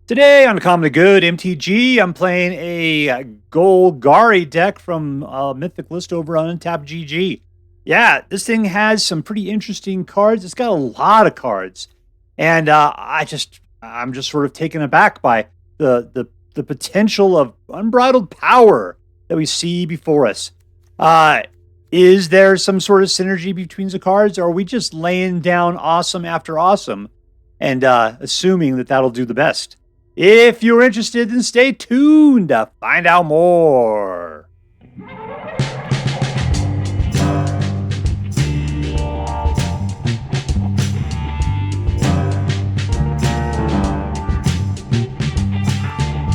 Today on Common Good MTG, I'm playing a Golgari deck from Mythic List over on Untapped GG. Yeah, this thing has some pretty interesting cards. It's got a lot of cards, and I'm just sort of taken aback by the potential of unbridled power that we see before us. Is there some sort of synergy between the cards, or are we just laying down awesome after awesome and assuming that that'll do the best? If you're interested, then stay tuned to find out more.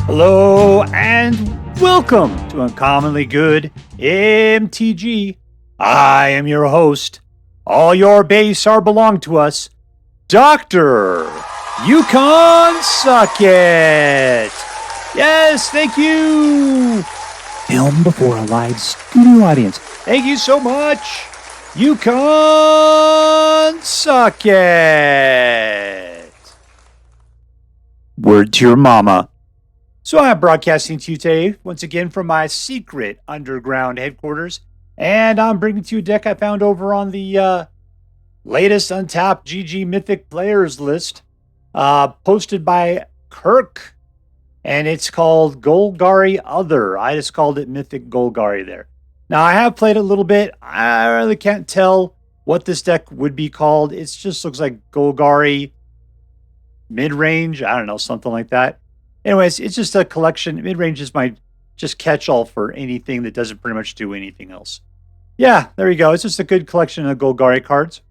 Hello and welcome to Uncommonly Good MTG. I am your host. All your base are belong to us, Dr. Yukon Suck It! Yes, thank you! Film before a live studio audience. Thank you so much! Yukon Suck It! Word to your mama. So I'm broadcasting to you today, once again, from my secret underground headquarters, and I'm bringing to you a deck I found over on the latest Untapped GG Mythic Players list. Posted by Kirk, and it's called Golgari Other. I just called it Mythic Golgari there. Now, I have played it a little bit. I really can't tell what this deck would be called. It just looks like Golgari mid-range. I don't know, something like that. Anyways, it's just a collection. Mid-range is my just catch-all for anything that doesn't pretty much do anything else. Yeah, there you go. It's just a good collection of Golgari cards.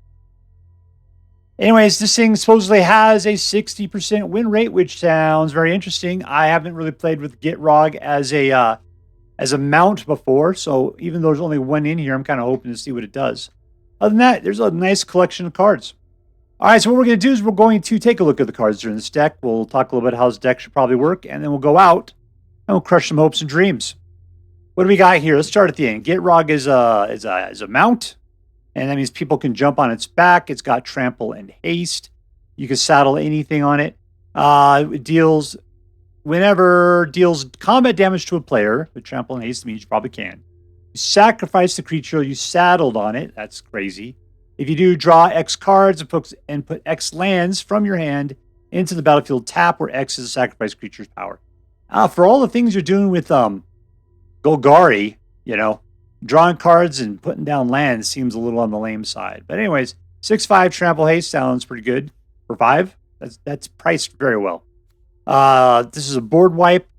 Anyways, this thing supposedly has a 60% win rate, which sounds very interesting. I haven't really played with Gitrog as a mount before, so even though there's only one in here, I'm kind of hoping to see what it does. Other than that, there's a nice collection of cards. All right, so what we're going to do is we're going to take a look at the cards during this deck. We'll talk a little bit how this deck should probably work, and then we'll go out and we'll crush some hopes and dreams. What do we got here? Let's start at the end. Gitrog is a mount. And that means people can jump on its back. It's got trample and haste. You can saddle anything on it. It deals combat damage to a player. With trample and haste means you probably can. You sacrifice the creature you saddled on it. That's crazy. If you do, draw X cards and put X lands from your hand into the battlefield tap, where X is a sacrifice creature's power. For all the things you're doing with Golgari, drawing cards and putting down lands seems a little on the lame side. But anyways, 6/5 trample haste sounds pretty good for 5. That's priced very well. This is a board wipe,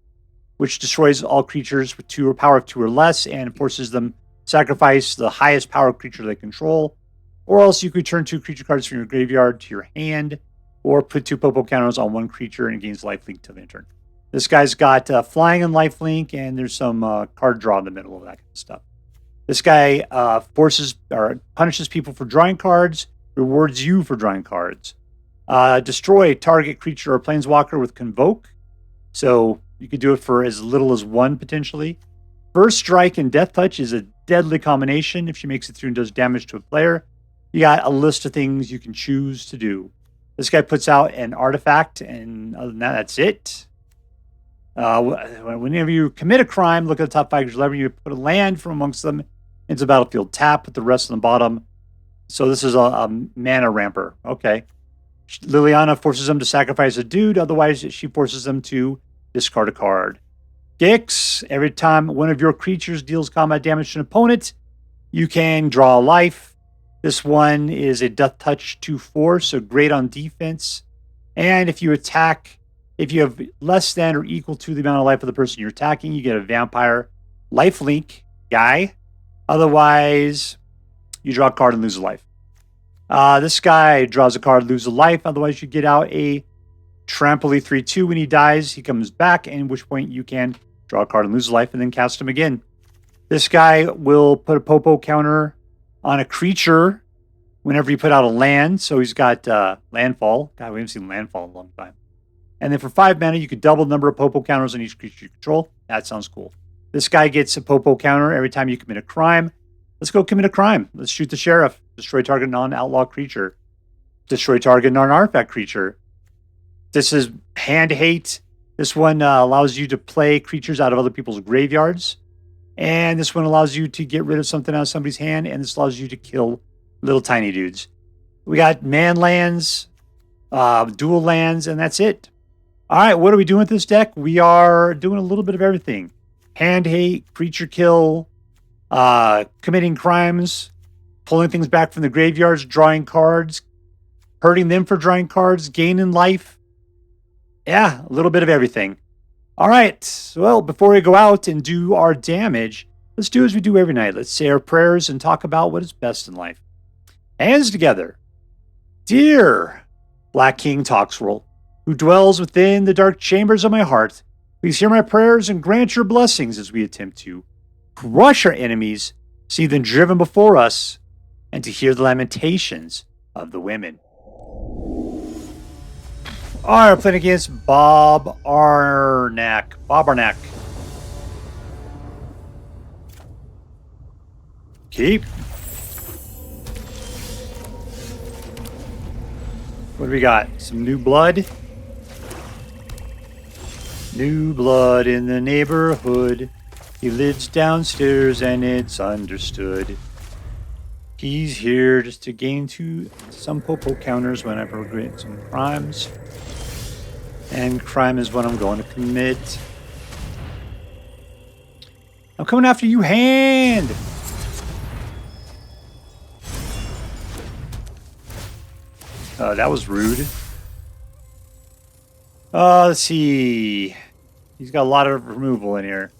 which destroys all creatures with power of 2 or less and forces them to sacrifice the highest power creature they control. Or else you could turn 2 creature cards from your graveyard to your hand, or put 2 popo counters on 1 creature and it gains lifelink till the end turn. This guy's got flying and lifelink, and there's some card draw in the middle of that kind of stuff. This guy forces or punishes people for drawing cards, rewards you for drawing cards. Destroy target creature or planeswalker with Convoke. So you could do it for as little as 1 potentially. First Strike and Death Touch is a deadly combination. If she makes it through and does damage to a player, you got a list of things you can choose to do. This guy puts out an artifact, and other than that, that's it. Whenever you commit a crime, look at the top 5 creatures lever. You put a land from amongst them into the battlefield tap, put the rest on the bottom. So this is a mana ramper. Okay. Liliana forces them to sacrifice a dude. Otherwise, she forces them to discard a card. Gix, every time one of your creatures deals combat damage to an opponent, you can draw a life. This one is a Death Touch 2/4, so great on defense. And if you have less than or equal to the amount of life of the person you're attacking, you get a vampire lifelink guy. Otherwise, you draw a card and lose a life. This guy draws a card, lose a life. Otherwise, you get out a Trampoly 3/2. When he dies, he comes back, at which point you can draw a card and lose a life and then cast him again. This guy will put a popo counter on a creature whenever you put out a land. So he's got landfall. God, we haven't seen landfall in a long time. And then for 5 mana, you could double the number of popo counters on each creature you control. That sounds cool. This guy gets a popo counter every time you commit a crime. Let's go commit a crime. Let's shoot the sheriff. Destroy target non-outlaw creature. Destroy target non-artifact creature. This is hand hate This one allows you to play creatures out of other people's graveyards. And this one allows you to get rid of something out of somebody's hand. And this allows you to kill little tiny dudes. We got man lands, dual lands, and that's it. All right, what are we doing with this deck? We are doing a little bit of everything. Hand hate, creature kill, committing crimes, pulling things back from the graveyards, drawing cards, hurting them for drawing cards, gaining life. Yeah, a little bit of everything. All right, well, before we go out and do our damage, let's do as we do every night. Let's say our prayers and talk about what is best in life. Hands together. Dear Black King Toxwirl, who dwells within the dark chambers of my heart, please hear my prayers and grant your blessings as we attempt to crush our enemies, see them driven before us, and to hear the lamentations of the women. All right, we're playing against Bobarnack. Keep. What do we got? Some new blood. New blood in the neighborhood. He lives downstairs and it's understood. He's here just to gain some popo counters whenever we commit some crimes. And crime is what I'm going to commit. I'm coming after you, hand! That was rude. Let's see. He's got a lot of removal in here.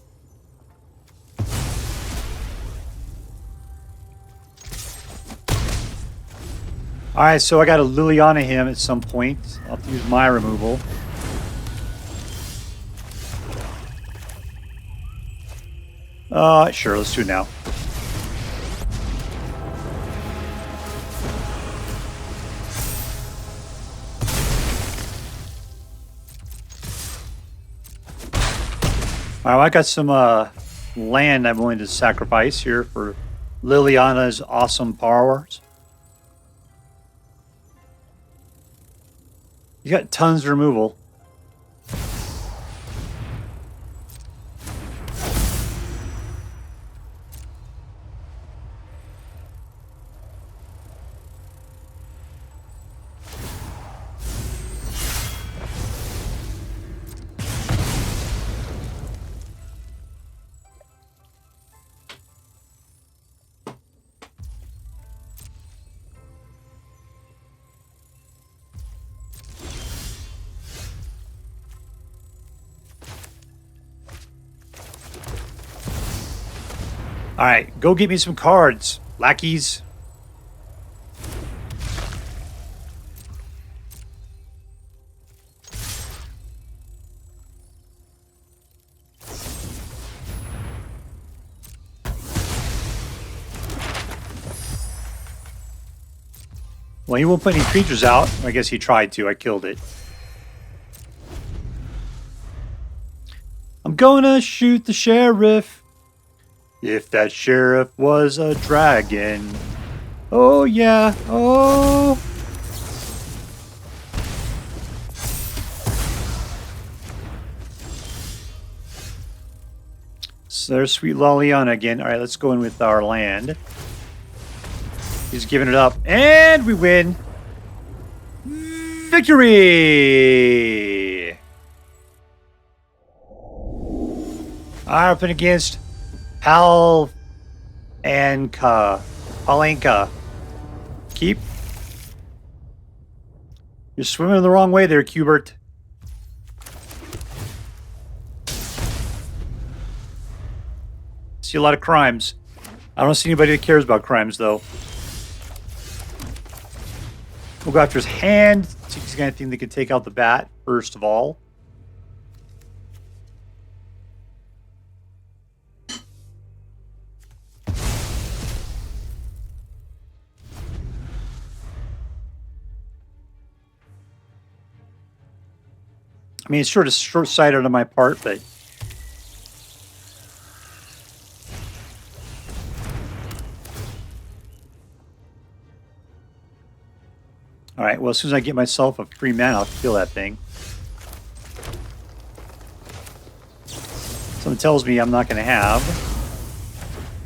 Alright, so I got to Liliana him at some point. I'll have to use my removal. Sure, let's do it now. Alright, well, I got some land I'm willing to sacrifice here for Liliana's awesome powers. You got tons of removal. All right, go get me some cards, lackeys. Well, he won't put any creatures out. I guess he tried to. I killed it. I'm gonna shoot the sheriff. If that sheriff was a dragon. Oh, yeah. Oh. So there's sweet Liliana again. All right, let's go in with our land. He's giving it up. And we win. Victory! I'm up against Palenka. Keep. You're swimming the wrong way there, Cubert. See a lot of crimes. I don't see anybody that cares about crimes, though. We'll go after his hand. See if he's got anything that could take out the bat, first of all. I mean, it's sort of short-sighted on my part, but... Alright, well, as soon as I get myself a free mana, I'll kill that thing. Something tells me I'm not going to have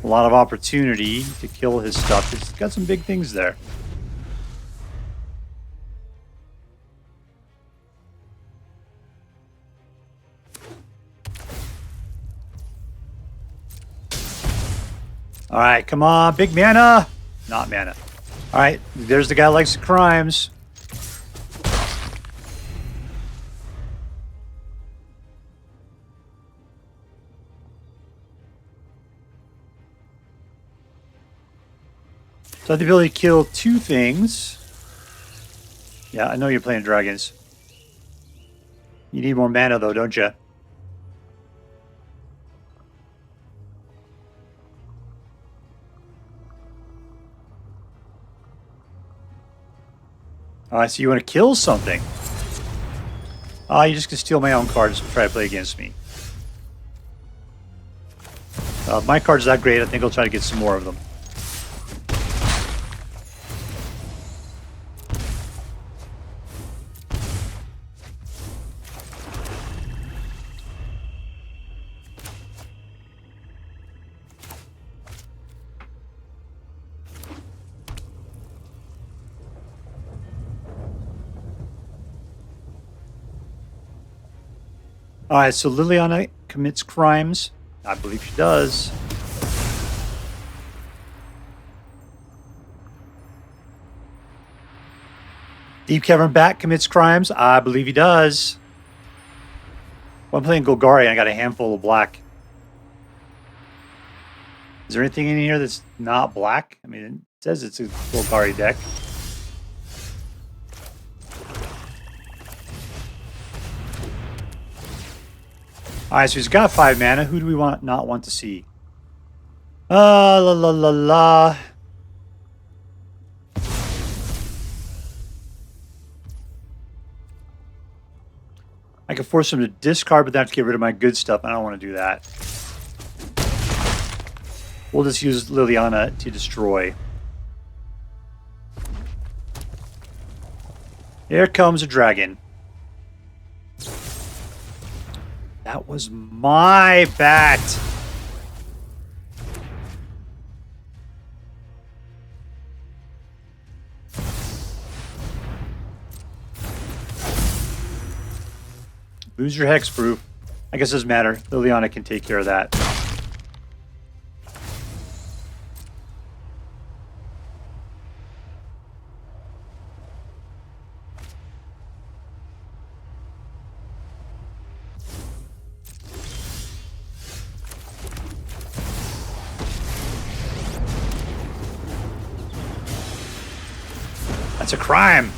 a lot of opportunity to kill his stuff. It's got some big things there. All right, come on, big mana. Not mana. All right, there's the guy who likes the crimes. So I have the ability to kill 2 things. Yeah, I know you're playing dragons. You need more mana, though, don't you? Alright, so you want to kill something. You just can steal my own cards and try to play against me. My card's that great, I think I'll try to get some more of them. Alright, so Liliana commits crimes. I believe she does. Deep-Cavern Bat commits crimes. I believe he does. Well, I'm playing Golgari and I got a handful of black. Is there anything in here that's not black? I mean, it says it's a Golgari deck. Alright, so he's got 5 mana. Who do we not want to see? La la la la. I can force him to discard, but then I have to get rid of my good stuff. I don't want to do that. We'll just use Liliana to destroy. Here comes a dragon. That was my bat. Lose your hexproof. I guess it doesn't matter. Liliana can take care of that. That's a crime.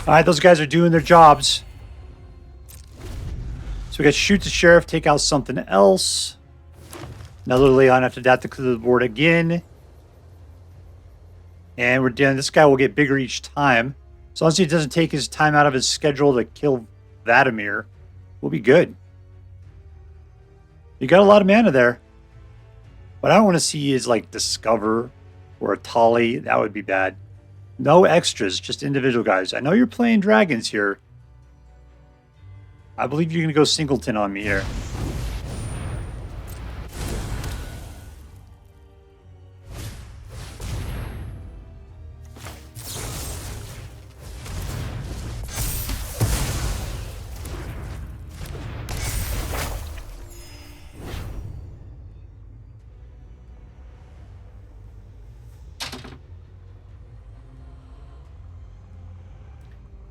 Alright, those guys are doing their jobs. So we got shoot the sheriff, take out something else. Another Leon after that to clear the board again. And we're done. This guy will get bigger each time. As long as he doesn't take his time out of his schedule to kill Vadmir, we'll be good. You got a lot of mana there. What I don't want to see is like Discover or a Tali. That would be bad. No extras, just individual guys. I know you're playing dragons here. I believe you're going to go singleton on me here.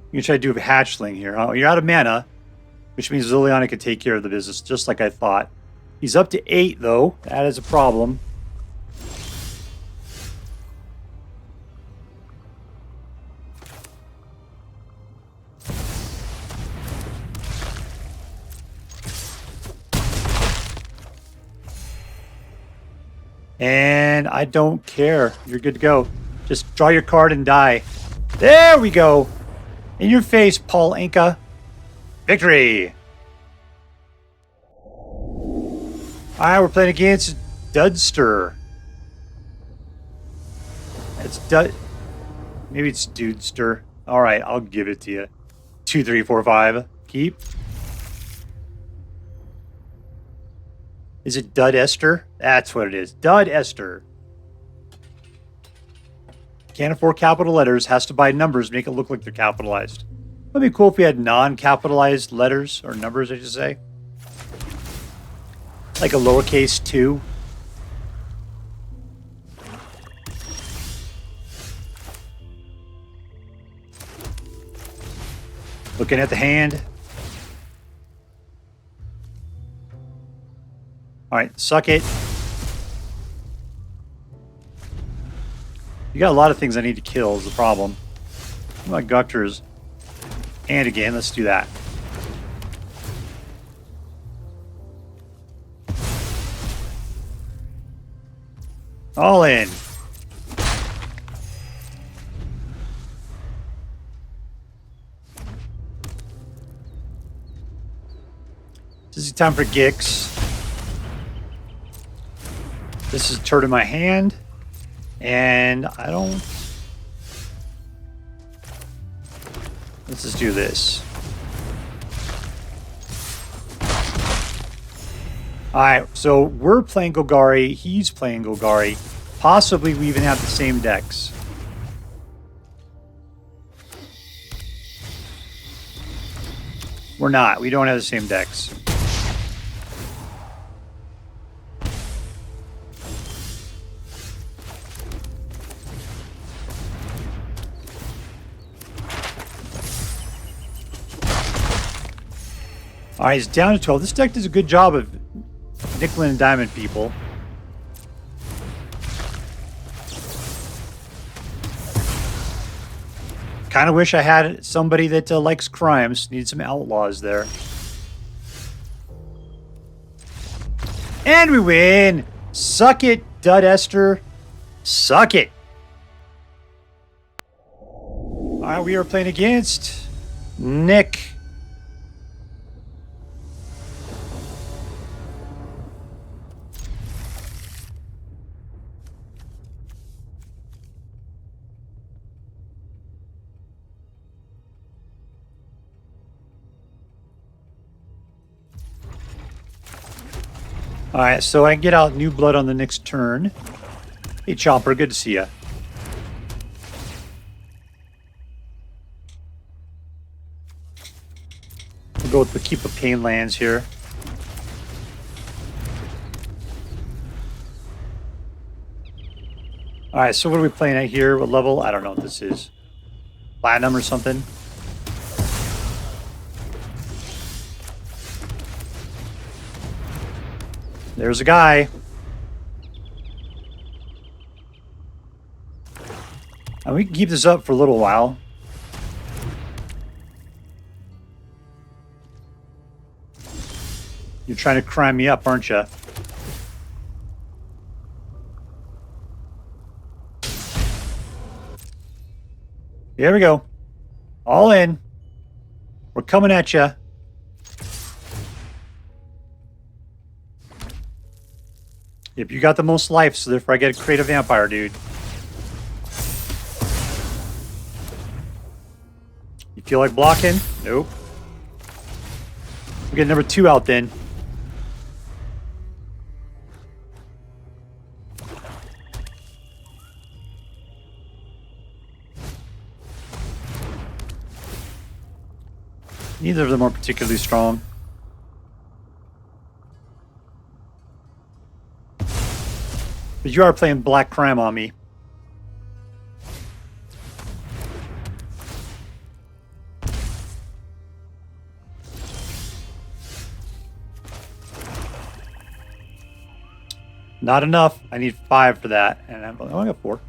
You can try to do a hatchling here. Oh, you're out of mana, which means Liliana could take care of the business, just like I thought. He's up to 8, though. That is a problem. And I don't care. You're good to go. Just draw your card and die. There we go. In your face, Paul Anka. Victory! Alright, we're playing against Dudster. It's Dud... Maybe it's Dudester. All right, I'll give it to you. 2, 3, 4, 5. Keep. Is it Dud Esther? That's what it is. Dud Esther. Can't afford capital letters. Has to buy numbers, make it look like they're capitalized. That'd be cool if we had non-capitalized letters or numbers, I should say. Like a lowercase 2. Looking at the hand. All right, suck it. You got a lot of things I need to kill is the problem. My Guctors. And again, let's do that. All in. This is time for Gix. This is a turd in my hand. And I don't... Let's just do this. Alright, so we're playing Golgari. He's playing Golgari. Possibly we even have the same decks. We're not. We don't have the same decks. Alright, he's down to 12. This deck does a good job of nickel and diamond people. Kind of wish I had somebody that likes crimes. Need some outlaws there. And we win! Suck it, Dud Esther. Suck it! Alright, we are playing against Nick. Alright, so I can get out new blood on the next turn. Hey, Chomper, good to see ya. We'll go with the Keep of Pain lands here. Alright, so what are we playing at here? What level? I don't know what this is. Platinum or something? There's a guy. And we can keep this up for a little while. You're trying to crime me up, aren't you? Here we go. All in. We're coming at you. Yep, you got the most life, so therefore I get to create a vampire, dude. You feel like blocking? Nope. We get number 2 out then. Neither of them are particularly strong. But you are playing Black Crime on me. Not enough. I need 5 for that. And I've only got 4.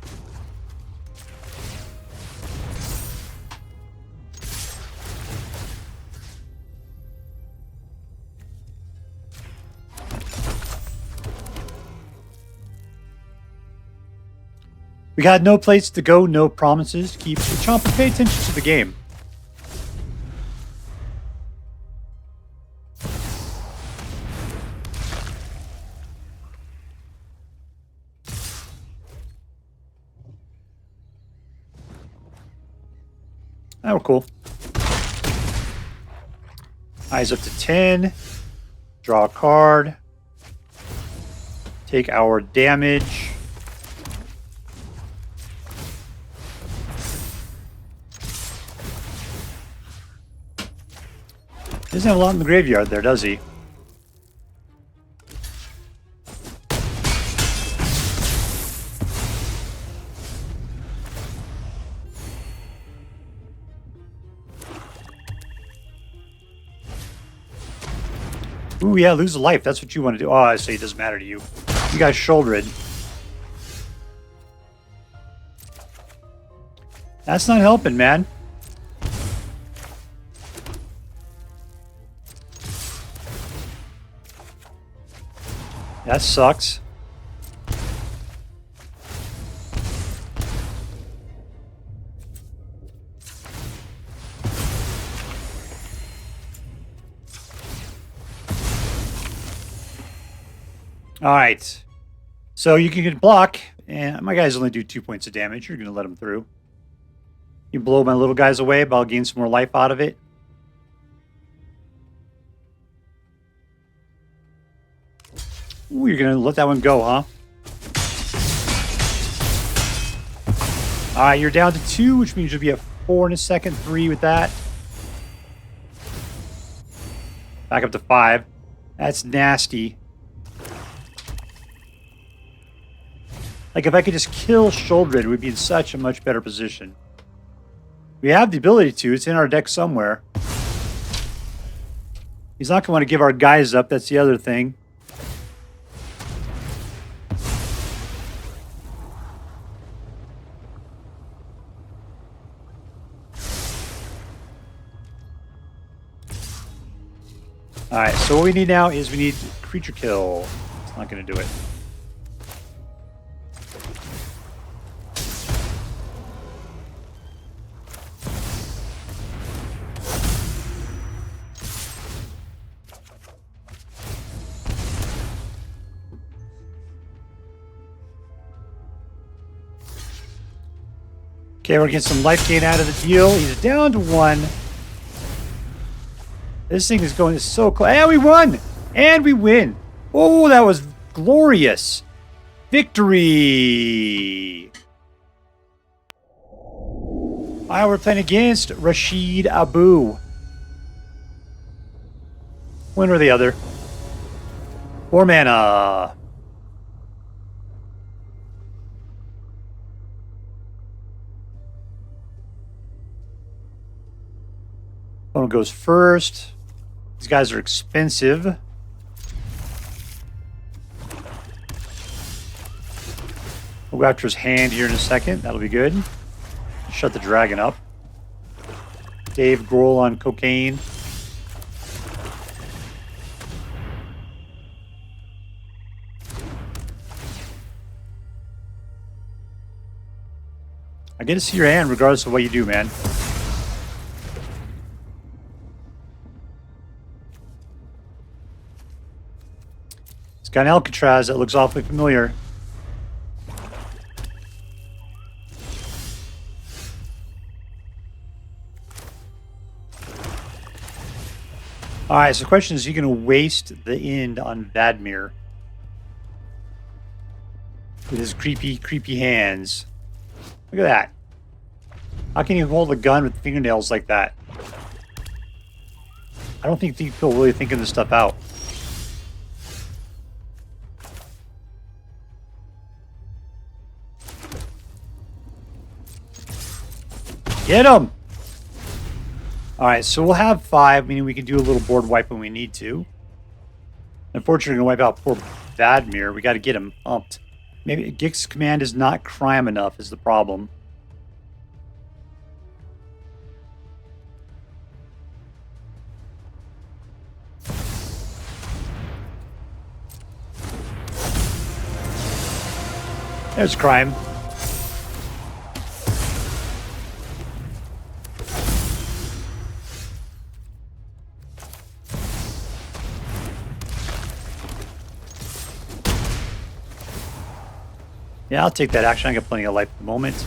We got no place to go, no promises to keep. Chomper, pay attention to the game. Oh, cool. Eyes up to 10. Draw a card. Take our damage. Doesn't have a lot in the graveyard there, does he? Ooh, yeah, lose a life. That's what you want to do. Oh, I see. It doesn't matter to you. You got Sheoldred. That's not helping, man. That sucks. All right. So you can block, and my guys only do 2 points of damage. You're going to let them through. You blow my little guys away, but I'll gain some more life out of it. Ooh, you're going to let that one go, huh? All right, you're down to 2, which means you'll be at 4 in a second, 3 with that. Back up to 5. That's nasty. Like, if I could just kill Sheoldred, we'd be in such a much better position. We have the ability to. It's in our deck somewhere. He's not going to want to give our guys up. That's the other thing. Alright, so what we need now is we need creature kill. It's not going to do it. Okay, we're getting some life gain out of the deal. He's down to 1. This thing is going so close. And we won! And we win! Oh, that was glorious! Victory! Alright, we're playing against Rashid Abu. One or the other. 4 mana. One goes first. These guys are expensive. We'll go after his hand here in a second. That'll be good. Shut the dragon up. Dave Grohl on cocaine. I get to see your hand regardless of what you do, man. It's got an Alcatraz that looks awfully familiar. Alright, so the question is, are you going to waste the end on Vadmir? With his creepy, creepy hands. Look at that. How can you hold a gun with fingernails like that? I don't think people really thinking this stuff out. Get him! Alright, so we'll have 5, meaning we can do a little board wipe when we need to. Unfortunately, we're going to wipe out poor Vadmir. We got to get him pumped. Maybe Gix's command is not crime enough is the problem. There's crime. Yeah, I'll take that action. I got plenty of life at the moment.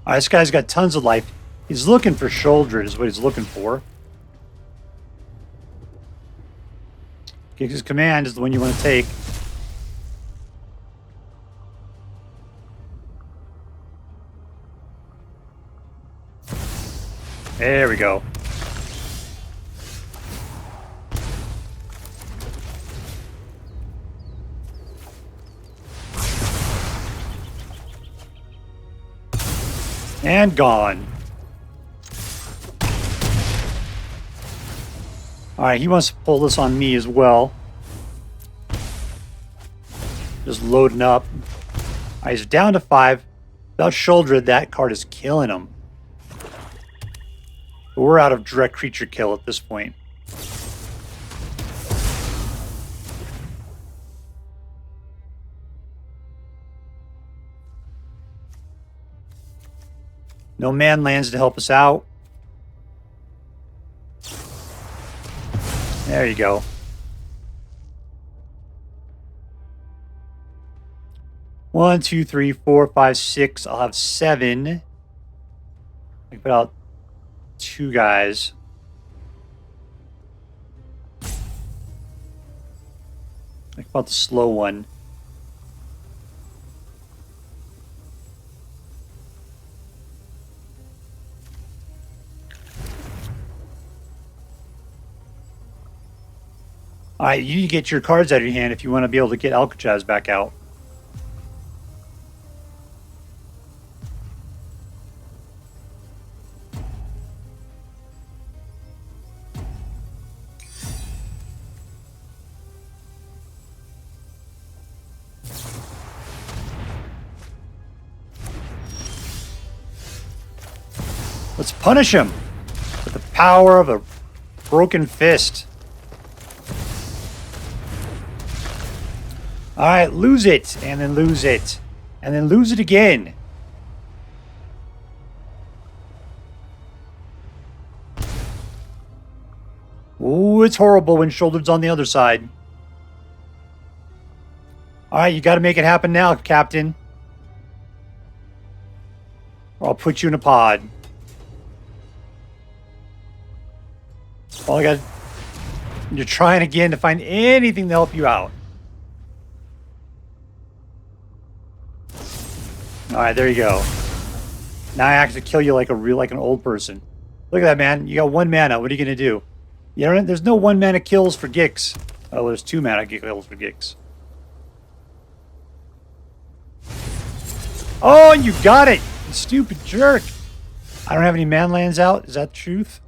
All right, this guy's got tons of life. He's looking for Sheoldred is what he's looking for. Giggs' command is the one you want to take. There we go. And gone. Alright, he wants to pull this on me as well. Just loading up. Alright, he's down to 5. Without Sheoldred, that card is killing him. But we're out of direct creature kill at this point. No man lands to help us out. There you go. One, two, three, four, five, six. I'll have 7. I can put out 2 guys. Think about the slow one. Alright, you need to get your cards out of your hand if you want to be able to get Aclazotz back out. Let's punish him with the power of a broken fist. Alright, lose it, and then lose it, and then lose it again. Ooh, it's horrible when Sheoldred's on the other side. Alright, you gotta make it happen now, Captain. Or I'll put you in a pod. All I got... You're trying again to find anything to help you out. Alright, there you go. Now I actually kill you like an old person. Look at that, man. You got 1 mana. What are you gonna do? You know, there's no 1 mana kills for Gix. Oh, there's 2 mana kills for Gix. Oh, you got it! You stupid jerk! I don't have any man lands out. Is that the truth?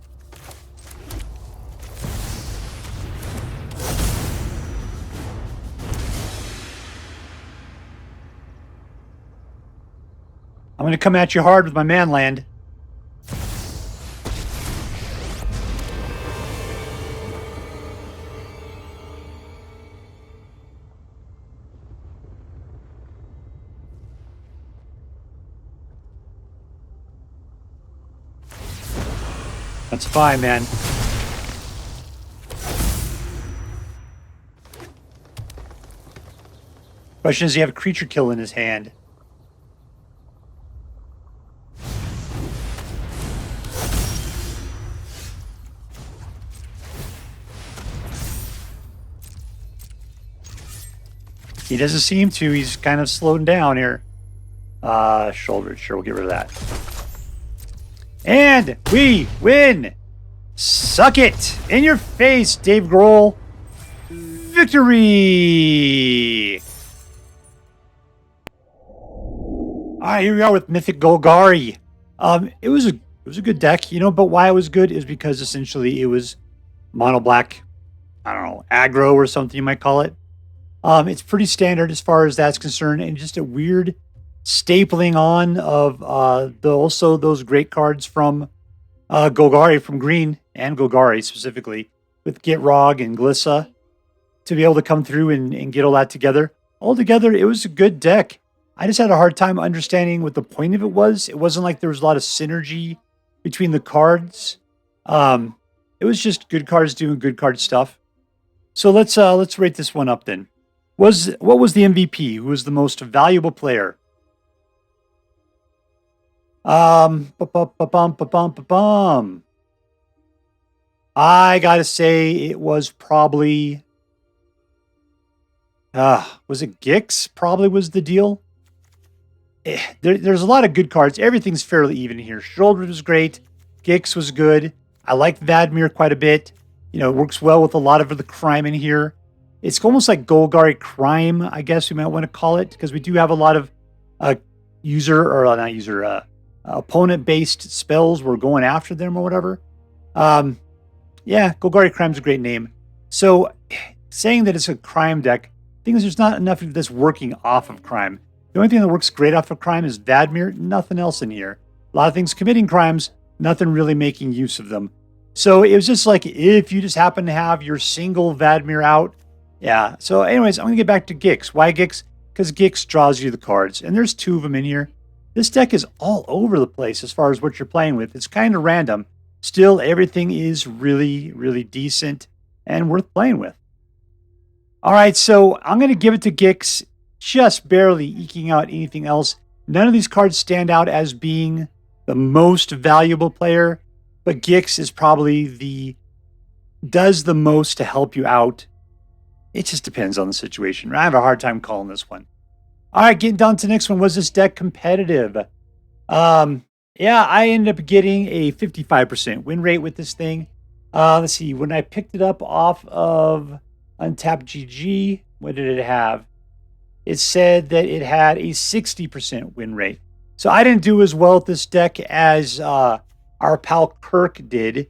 I'm going to come at you hard with my man land. That's fine, man. Question is, he have a creature kill in his hand. He doesn't seem to. He's kind of slowing down here. Sheoldred. Sure, we'll get rid of that. And we win! Suck it! In your face, Dave Grohl. Victory! Alright, here we are with Mythic Golgari. It was a good deck, you know, but why it was good is because essentially it was mono black, I don't know, aggro or something you might call it. It's pretty standard as far as that's concerned, and just a weird stapling on of also those great cards from Golgari from Green, and Golgari specifically, with Gitrog and Glissa, to be able to come through and get all that together. Altogether, it was a good deck. I just had a hard time understanding what the point of it was. It wasn't like there was a lot of synergy between the cards. It was just good cards doing good card stuff. So let's rate this one up then. What was the MVP? Who was the most valuable player? Ba-bum. I gotta say it was probably, was it Gix? Probably was the deal. There's a lot of good cards. Everything's fairly even here. Sheoldred was great. Gix was good. I like Vadmir quite a bit. You know, it works well with a lot of the crime in here. It's almost like Golgari crime, I guess we might want to call it, because we do have a lot of opponent-based spells. We're going after them or whatever. Yeah, Golgari crime's a great name. So saying that it's a crime deck, the thing is there's not enough of this working off of crime. The only thing that works great off of crime is Vadmir, nothing else in here. A lot of things committing crimes, nothing really making use of them. So it was just like, if you just happen to have your single Vadmir out. Yeah, so anyways, I'm going to get back to Gix. Why Gix? Because Gix draws you the cards, and there's 2 of them in here. This deck is all over the place as far as what you're playing with. It's kind of random. Still, everything is really, really decent and worth playing with. All right, so I'm going to give it to Gix, just barely eking out anything else. None of these cards stand out as being the most valuable player, but Gix is probably does the most to help you out. It just depends on the situation. I have a hard time calling this one. All right, getting down to the next one. Was this deck competitive? Yeah, I ended up getting a 55% win rate with this thing. Let's see. When I picked it up off of Untapped GG, what did it have? It said that it had a 60% win rate. So I didn't do as well with this deck as our pal Kirk did,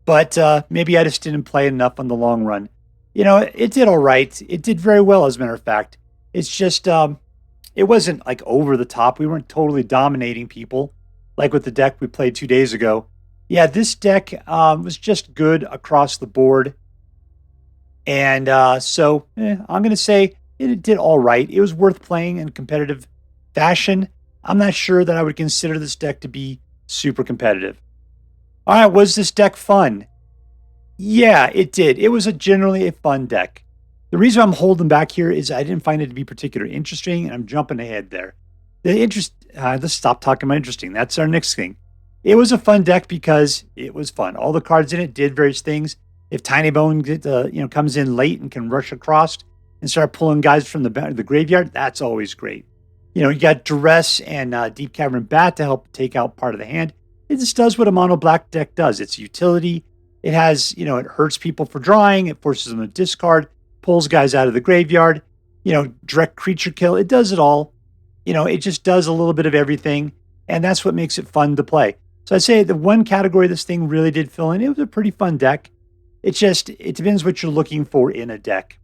but maybe I just didn't play enough on the long run. You know, it did all right. It did very well, as a matter of fact. It's just, it wasn't like over the top. We weren't totally dominating people like with the deck we played 2 days ago. Yeah, this deck was just good across the board. And so I'm going to say it did all right. It was worth playing in competitive fashion. I'm not sure that I would consider this deck to be super competitive. All right, was this deck fun? Yeah, it did. It was generally a fun deck. The reason I'm holding back here is I didn't find it to be particularly interesting, and I'm jumping ahead there. Let's stop talking about interesting. That's our next thing. It was a fun deck because it was fun. All the cards in it did various things. If Tinybones comes in late and can rush across and start pulling guys from the graveyard, that's always great. You know, you got Duress and Deep-Cavern Bat to help take out part of the hand. It just does what a mono black deck does. It's utility. It has, it hurts people for drawing. It forces them to discard, pulls guys out of the graveyard, direct creature kill. It does it all. It just does a little bit of everything. And that's what makes it fun to play. So I'd say the one category this thing really did fill in, it was a pretty fun deck. It depends what you're looking for in a deck.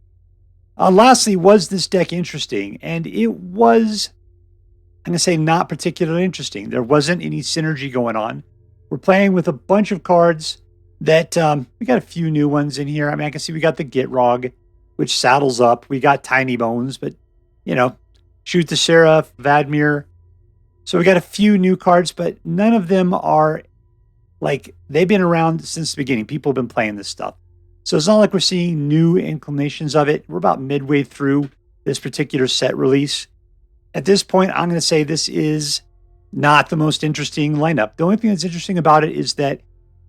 Lastly, was this deck interesting? And it was, I'm going to say, not particularly interesting. There wasn't any synergy going on. We're playing with a bunch of cards that, we got a few new ones in here. I mean, I can see we got the Gitrog, which saddles up. We got Tinybones, but, Shoot the Sheriff, Vadmir. So we got a few new cards, but none of them are they've been around since the beginning. People have been playing this stuff. So it's not like we're seeing new inclinations of it. We're about midway through this particular set release. At this point, I'm going to say this is not the most interesting lineup. The only thing that's interesting about it is that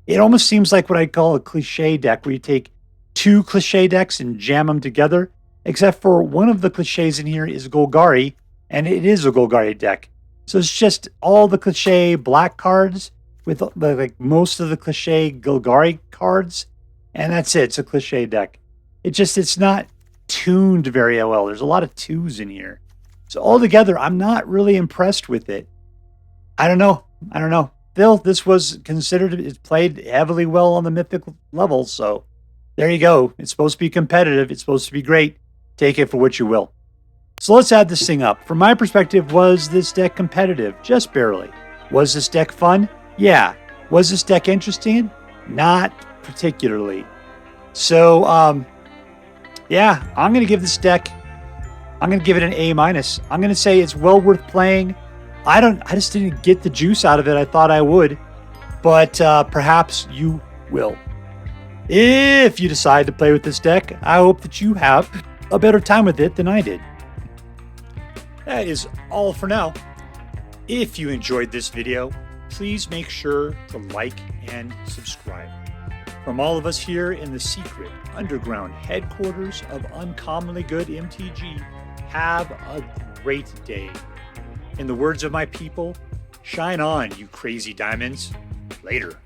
it almost seems like what I call a cliche deck, where you take 2 cliche decks and jam them together, except for one of the cliches in here is Golgari, and it is a Golgari deck. So it's just all the cliche black cards with most of the cliche Golgari cards, and that's it. It's a cliche deck. It's not tuned very well. There's a lot of 2s in here. So altogether, I'm not really impressed with it. I don't know. Phil, this was considered, it's played heavily well on the mythical level, so there you go. It's supposed to be competitive. It's supposed to be great. Take it for what you will. So let's add this thing up. From my perspective, was this deck competitive? Just barely. Was this deck fun? Yeah. Was this deck interesting? Not particularly. So, yeah, I'm going to give this deck, I'm going to give it an A-. I'm going to say it's well worth playing. I just didn't get the juice out of it I thought I would, but perhaps you will. If you decide to play with this deck, I hope that you have a better time with it than I did. That is all for now. If you enjoyed this video, please make sure to like and subscribe. From all of us here in the secret underground headquarters of Uncommonly Good MTG, have a great day. In the words of my people, shine on, you crazy diamonds. Later.